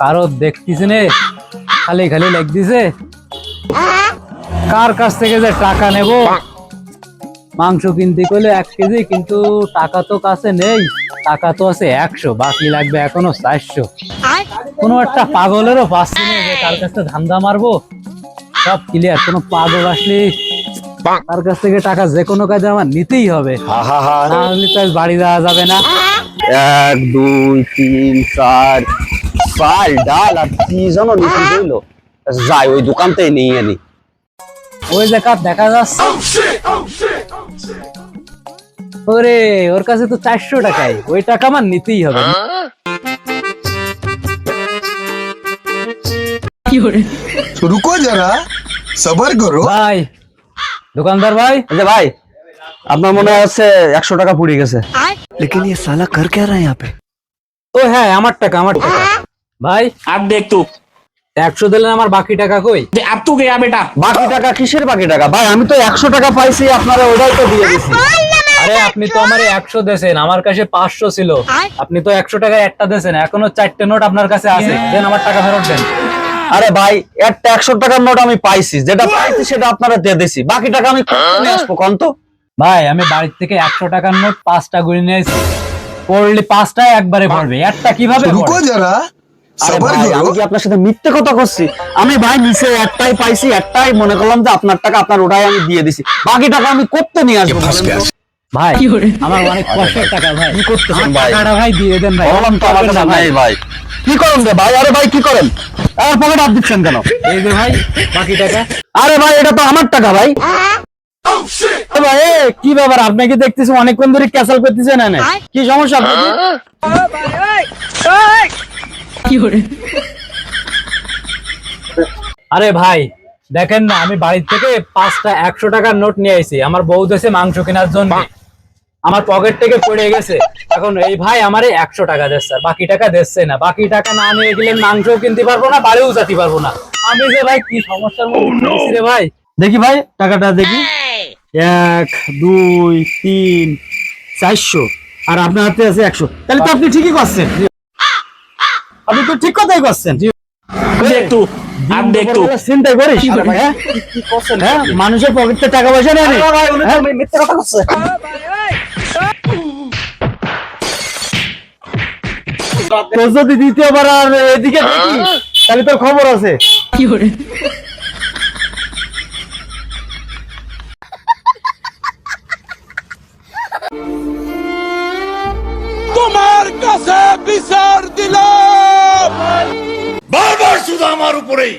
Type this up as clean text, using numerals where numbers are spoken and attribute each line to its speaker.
Speaker 1: কারো দেখতেছি নে, খালি খালি লেগ দিছে। কার কাছ থেকে যে টাকা নেব? মাংস কিনতে কইলে 1 কেজি, কিন্তু টাকা তো কাছে নেই। টাকা তো আছে 100, বাকি লাগবে এখনো 400। কোনো একটা পাগলেরও পাচ্ছি না যে কার কাছে ধান্দা মারবো। সব ক্লিয়ার, কোনো পাগল আসলে তার কাছ থেকে টাকা যে কোনো কাজে আমার নিতেই হবে, না হলে তো আজ বাড়ি যাওয়া যাবে না।
Speaker 2: 1 2 3 4 চাল ডাল আর কি জানো নিতে হইলো। যাই ওই দোকানতেই নিয়ে আনি।
Speaker 1: ওই যে কাপ দেখা যাচ্ছে, ওরে ওর কাছে তো 400 টাকাই, ওই টাকা আমার নিতেই হবে।
Speaker 3: रुको जरा सबर करो
Speaker 1: ভাই, দোকানদার ভাই।
Speaker 2: আচ্ছা ভাই, আপনার মনে হচ্ছে 100 টাকা পুড়ে গেছে।
Speaker 3: लेकिन ये साला कर क्या रहा है यहाँ पे
Speaker 1: ও হ্যাঁ, আমার টাকা আমার টাকা। ভাই
Speaker 4: अब देख तू
Speaker 1: 100 दिलेন, আমার বাকি টাকা কই?
Speaker 4: अब तू गया बेटा।
Speaker 2: বাকি টাকা কিসের বাকি টাকা ভাই? আমি তো 100 টাকা পাইছি, আপনারা ওটাই তো দিয়ে দিছি।
Speaker 1: আরে আপনি তো আমারে 100 দেছেন, আমার কাছে 500 ছিল। আপনি তো 100 টাকায় একটা দেছেন, এখনো 4টে নোট আপনার কাছে আছে। দেন আমার টাকা ফেরত দেন।
Speaker 2: আরে ভাই, একটা 100 টাকার নোট আমি পাইছি, যেটা পাইছি সেটা আপনারা দিয়ে দিছি। বাকি টাকা আমি কোথায় নিয়ে আসবো কোন তো?
Speaker 1: ভাই আমি বাড়ির থেকে 100 টাকার নোট 5টা গুনে নিয়েছি। পড়লে 5টায় একবারে পড়বে, একটা কিভাবে
Speaker 3: रुको
Speaker 1: পড়বে?
Speaker 3: जरा
Speaker 2: আরে
Speaker 3: सबर
Speaker 2: ভাই, আমি
Speaker 3: करो
Speaker 2: কি আপনার সাথে মিথ্যে কথা করছি? আমি ভাই নিচে একটাই পাইছি, একটাই মনে করলাম যে আপনার টাকা, আপনার ওটাই আমি দিয়ে দিছি। বাকি টাকা আমি করতে নিয়ে আসবো বলেন তো?
Speaker 1: ভাই আমার অনেক কষ্টের টাকা ভাই,
Speaker 2: কি করতেছেন
Speaker 1: আমার
Speaker 2: ভাই?
Speaker 1: টাকাটা ভাই দিয়ে দেন ভাই।
Speaker 2: বললাম তো আমার কাছে নাই ভাই। কি করেন রে ভাই? আরে ভাই কি করেন? আমার পকেট হাত দিচ্ছেন কেন?
Speaker 1: এই যে ভাই বাকি টাকা।
Speaker 2: আরে ভাই, এটা তো আমার টাকা ভাই।
Speaker 1: এ ভাই, এ, কি ব্যাপার? আপনাকে দেখতেছি অনেকক্ষণ ধরে ক্যাসেল করতেছেন না, কি সমস্যা আপনাদের? আরে ভাই দেখেন না, আমি বাড়ির থেকে 5টা 100 টাকার নোট নিয়ে আইছি। আমার বউ দেশে মাংস কেনার জন্য, আমার পকেট থেকে পড়ে গেছে। এখন এই ভাই আমারে 100 টাকা দিচ্ছে, বাকি টাকা দিচ্ছে না। বাকি টাকা না নিয়ে গেলে মাংস কিনতে পারবো না, বাড়িও যেতে পারবো না। আমি যে ভাই কি সমস্যার মধ্যে পড়েছি রে ভাই। দেখি ভাই টাকাটা দেখি, 1 2 3 400, আর আপনার হাতে আছে 100। তাহলে তো আপনি ঠিকই করছেন, আপনি তো ঠিক কথাই করছেন।
Speaker 4: देख तू अब देख तू
Speaker 1: চিন্তাই করিস হ্যাঁ? হ্যাঁ, মানুষের পকেটে টাকা পয়সা নেই।
Speaker 2: মিথ্যে কথা করছে।
Speaker 1: তোর যদি দ্বিতীয়বার আর এদিকে দেখি, তাহলে তোর খবর আছে।
Speaker 5: তোমার কাছে বিচার দিলাম বারবার শুধু আমার উপরেই